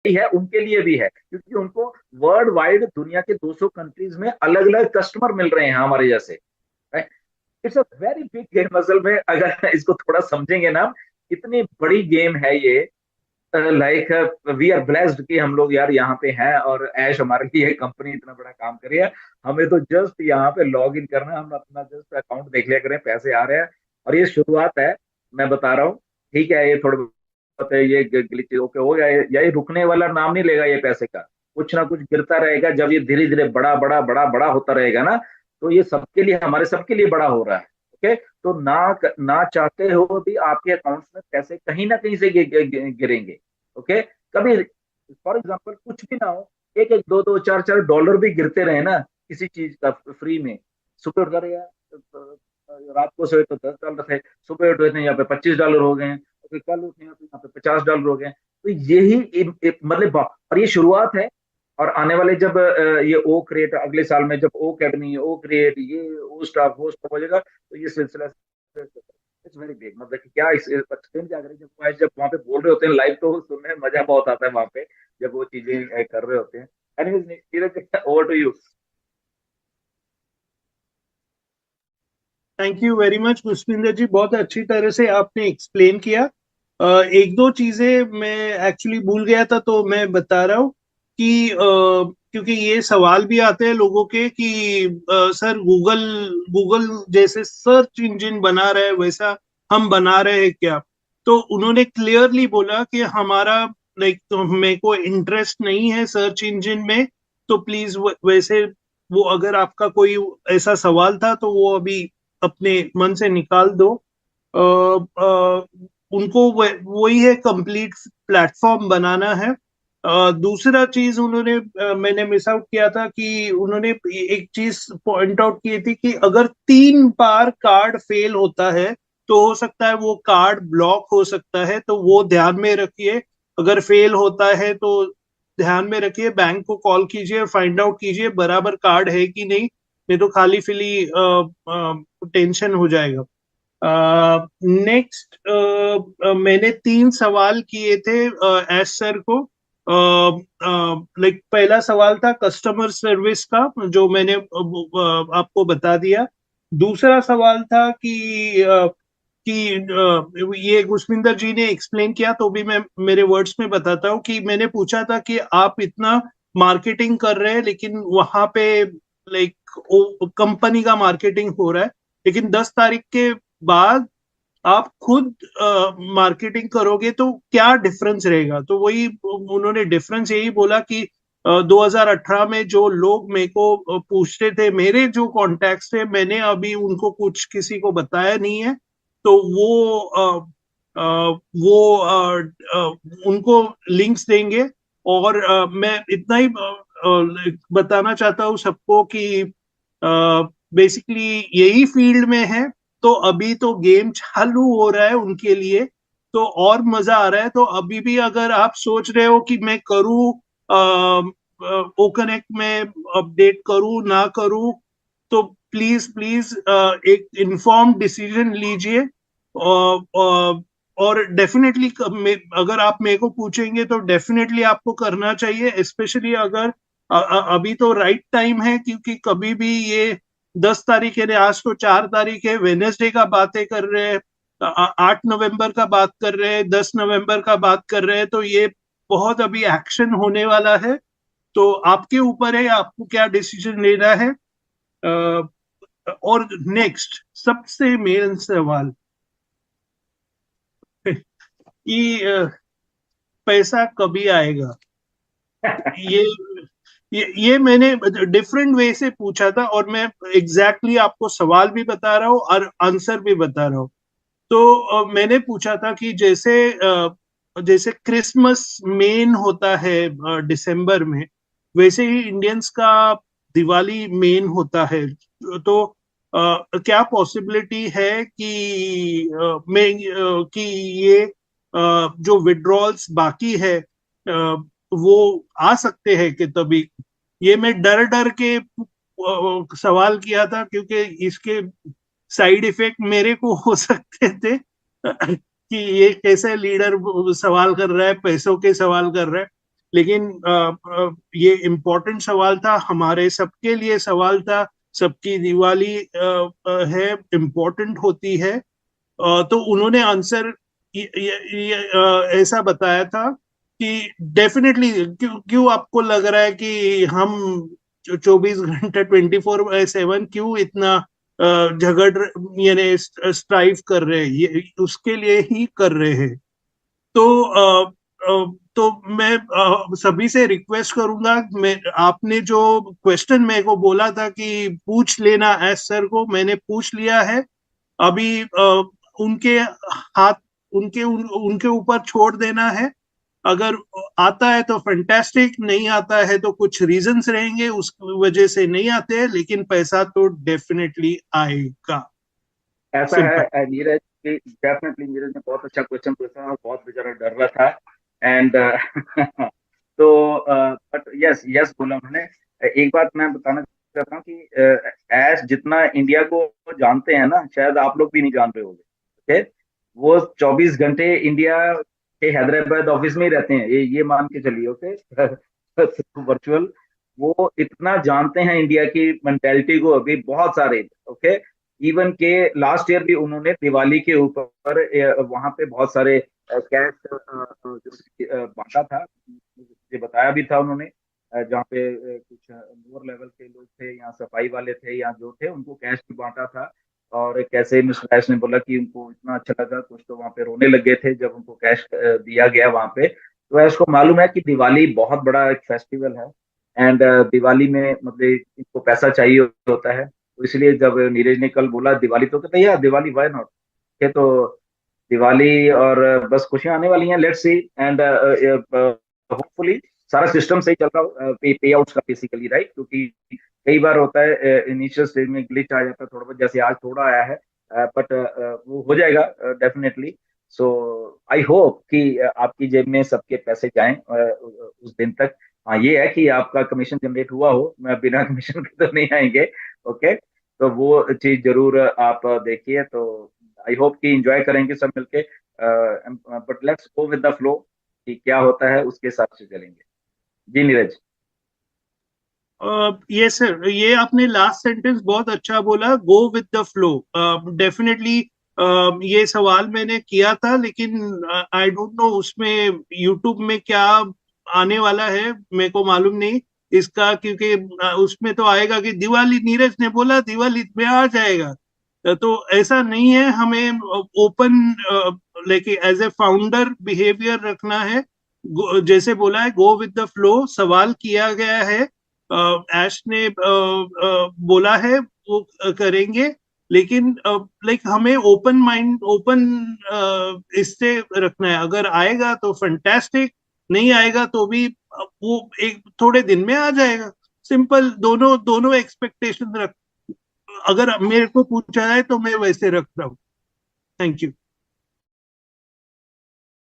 है उनके लिए भी है, क्योंकि उनको वर्ल्ड वाइड दुनिया के 200 कंट्रीज में अलग अलग कस्टमर मिल रहे हैं हमारे जैसे। It's a very big game असल में, अगर इसको थोड़ा समझेंगे ना, इतनी बड़ी गेम है ये। लाइक वी आर ब्लेस्ड कि हम लोग यार यहाँ पे हैं, और ऐश हमारे लिए कंपनी इतना बड़ा काम कर रही है। हमें तो जस्ट यहाँ पे लॉग इन करना है, हम अपना जस्ट अकाउंट देख लिया करें, पैसे आ रहे हैं। और ये शुरुआत है, मैं बता रहा हूँ। ठीक है, ये थोड़ा बहुत है, ये ग्लिच ओके हो गया, ये रुकने वाला नाम नहीं लेगा ये पैसे का। कुछ ना कुछ गिरता रहेगा, जब ये धीरे धीरे बड़ा बड़ा बड़ा बड़ा होता रहेगा ना, तो ये सबके लिए, हमारे सबके लिए बड़ा हो रहा है। ओके, तो ना चाहते हो भी आपके अकाउंट्स में पैसे कहीं ना कहीं से गिरेंगे। ओके, कभी फॉर एग्जांपल कुछ भी ना हो, एक एक दो दो चार चार डॉलर भी गिरते रहे ना किसी चीज का फ्री में, सुबह उठ रहे यार, रात को सोए तो $10 थे, सुबह उठ रहे थे यहाँ पे $25 हो गए हैं, फिर कल उठे तो यहाँ पे $50 हो गए हैं। तो यही मतलब और ये शुरुआत है। और आने वाले जब ये ओ क्रिएट अगले साल में, जब ओ अकेडमी, ओ क्रिएट, ये ओ स्टाफ, वो स्टाफ हो जाएगा, तो ये सिलसिला इट्स वेरी बिग। मतलब कि क्या इस एक्सप्लेन क्या करें, जब वहाँ पे बोल रहे होते हैं लाइव, तो सुनने में मजा बहुत आता है वहाँ पे, जब वो चीजें कर रहे होते हैं। Anyways, Neeraj, over to you. Thank you very much Pushpinder ji, बहुत अच्छी तरह से आपने एक्सप्लेन किया। एक दो चीजें मैं एक्चुअली भूल गया था तो मैं बता रहा हूँ कि क्योंकि ये सवाल भी आते हैं लोगों के कि सर गूगल गूगल जैसे सर्च इंजन बना रहे हैं वैसा हम बना रहे हैं क्या। तो उन्होंने क्लियरली बोला कि हमारा लाइक तो मेरे को इंटरेस्ट नहीं है सर्च इंजन में। तो प्लीज वैसे वो अगर आपका कोई ऐसा सवाल था तो वो अभी अपने मन से निकाल दो। उनको वही है, कंप्लीट प्लेटफॉर्म बनाना है। दूसरा चीज उन्होंने मैंने मिस आउट किया था कि उन्होंने एक चीज पॉइंट आउट की थी कि अगर 3 बार कार्ड फेल होता है तो हो सकता है वो कार्ड ब्लॉक हो सकता है, तो वो ध्यान में रखिए। अगर फेल होता है तो ध्यान में रखिए, बैंक को कॉल कीजिए, फाइंड आउट कीजिए बराबर कार्ड है कि नहीं, नहीं तो खाली फिली टेंशन हो जाएगा। नेक्स्ट, मैंने 3 सवाल किए थे एस सर को। लाइक पहला सवाल था कस्टमर सर्विस का, जो मैंने आपको बता दिया। दूसरा सवाल था कि ये गुरविंदर जी ने एक्सप्लेन किया तो भी मैं मेरे वर्ड्स में बताता हूँ कि मैंने पूछा था कि आप इतना मार्केटिंग कर रहे हैं लेकिन वहां पे लाइक कंपनी का मार्केटिंग हो रहा है, लेकिन 10 तारीख के बाद आप खुद मार्केटिंग करोगे तो क्या डिफरेंस रहेगा। तो वही उन्होंने डिफरेंस यही बोला कि 2018 में जो लोग मेरे को पूछते थे, मेरे जो कॉन्टैक्ट्स थे, मैंने अभी उनको कुछ किसी को बताया नहीं है। तो उनको लिंक्स देंगे। और मैं इतना ही बताना चाहता हूँ सबको कि बेसिकली यही फील्ड में है तो अभी तो गेम चालू हो रहा है उनके लिए, तो और मजा आ रहा है। तो अभी भी अगर आप सोच रहे हो कि मैं करूँ ओकनेक्ट में अपडेट करूँ ना करूँ, तो प्लीज प्लीज एक इन्फॉर्म डिसीजन लीजिए। और डेफिनेटली अगर आप मेरे को पूछेंगे तो डेफिनेटली आपको करना चाहिए, स्पेशली अगर अभी तो राइट टाइम है, क्योंकि कभी भी ये 10 तारीख है, आज तो 4 तारीख है, वेनेसडे का बातें कर रहे हैं, 8 नवंबर का बात कर रहे हैं, 10 नवंबर का बात कर रहे हैं, तो ये बहुत अभी एक्शन होने वाला है। तो आपके ऊपर है आपको क्या डिसीजन लेना है। और नेक्स्ट सबसे मेन सवाल कि पैसा कभी आएगा। ये ये मैंने डिफरेंट वे से पूछा था और मैं एग्जैक्टली आपको सवाल भी बता रहा हूँ और आंसर भी बता रहा हूँ। तो मैंने पूछा था कि जैसे क्रिसमस मेन होता है दिसंबर में, वैसे ही इंडियंस का दिवाली मेन होता है। तो क्या पॉसिबिलिटी है कि कि ये जो विड्रॉल्स बाकी है वो आ सकते हैं कि तभी। ये मैं डर डर के सवाल किया था क्योंकि इसके साइड इफेक्ट मेरे को हो सकते थे कि ये कैसे लीडर सवाल कर रहा है, पैसों के सवाल कर रहा है। लेकिन ये इम्पोर्टेंट सवाल था, हमारे सबके लिए सवाल था। सबकी दिवाली है, इम्पोर्टेंट होती है। तो उन्होंने आंसर ऐसा बताया था कि डेफिनेटली, क्यों क्यों आपको लग रहा है कि हम 24 घंटे 24/7 क्यों इतना झगड़ यानी स्ट्राइव कर रहे हैं, ये उसके लिए ही कर रहे हैं। तो तो मैं सभी से रिक्वेस्ट करूंगा, मैं आपने जो क्वेश्चन मेरे को बोला था कि पूछ लेना एस सर को, मैंने पूछ लिया है। अभी उनके हाथ, उनके ऊपर छोड़ देना है। अगर आता है तो फैंटास्टिक, नहीं आता है तो कुछ रीजंस रहेंगे उस वजह से नहीं आते हैं, लेकिन पैसा तो डेफिनेटली आएगा। ऐसा सिंपल। है नीरज कि डेफिनेटली नीरज ने बहुत अच्छा क्वेश्चन पूछा और बहुत बेचारा डर रहा था। एंड तो बट यस यस बोला उन्होंने। एक बात मैं बताना चाहता हूँ कि ऐश जितना इंडिया को जानते हैं ना, शायद आप लोग भी नहीं जान रहे होंगे। ओके, वो 24 घंटे इंडिया के हैदराबाद ऑफिस में ही रहते हैं, ये मान के चलिए। ओके वर्चुअल वो इतना जानते हैं इंडिया की मेंटेलिटी को अभी बहुत सारे। ओके, इवन के लास्ट ईयर भी उन्होंने दिवाली के ऊपर वहां पे बहुत सारे कैश बांटा था। मुझे बताया भी था उन्होंने, जहाँ पे कुछ लोअर लेवल के लोग थे या सफाई वाले थे या जो थे, उनको कैश भी बांटा था। और कैसे मिस्टर कैश ने बोला कि उनको इतना अच्छा लगा, कुछ तो वहां पे रोने लग गए थे जब उनको कैश दिया गया वहां पे। तो ऐश को मालूम है कि दिवाली बहुत बड़ा एक फेस्टिवल है। एंड दिवाली में मतलब इनको पैसा चाहिए होता है। तो इसलिए जब नीरज ने कल बोला दिवाली, तो कहते यार दिवाली वाई नॉट। के तो दिवाली और बस खुशियां आने वाली हैं, लेट्स सी। एंड होपफुली सारा सिस्टम सही चल रहा हो, पे आउट्स का बेसिकली, राइट? क्योंकि कई बार होता है इनिशियल स्टेज में ग्लिच आ जाता है थोड़ा बहुत, जैसे आज थोड़ा आया है। बट वो हो जाएगा डेफिनेटली। सो आई होप कि आपकी जेब में सबके पैसे जाएं उस दिन तक। हाँ, ये है कि आपका कमीशन जनरेट हुआ हो, मैं बिना कमीशन के तो नहीं आएंगे। ओके, तो वो चीज जरूर आप देखिए। तो आई होप कि एंजॉय करेंगे सब मिलके। But let's go with the flow, कि क्या होता है उसके हिसाब से चलेंगे। जी नीरज। ये सर, ये आपने लास्ट सेंटेंस बहुत अच्छा बोला, go with the flow. Definitely ये सवाल मैंने किया था, लेकिन आई डोंट नो उसमें यूट्यूब में क्या आने वाला है, मेरे को मालूम नहीं इसका, क्योंकि उसमें तो आएगा कि दिवाली, नीरज ने बोला दिवाली में आ जाएगा। तो ऐसा नहीं है, हमें ओपन लेके एज ए फाउंडर बिहेवियर रखना है। जैसे बोला है, गो विद द फ्लो, सवाल किया गया है, ऐश ने बोला है वो करेंगे, लेकिन लाइक हमें ओपन माइंड, ओपन इससे रखना है। अगर आएगा तो फैंटास्टिक, नहीं आएगा तो भी वो एक थोड़े दिन में आ जाएगा। सिंपल, दोनों दोनों एक्सपेक्टेशन रख, अगर मेरे को पूछा जाए तो मैं वैसे रख रहा हूँ। Thank you.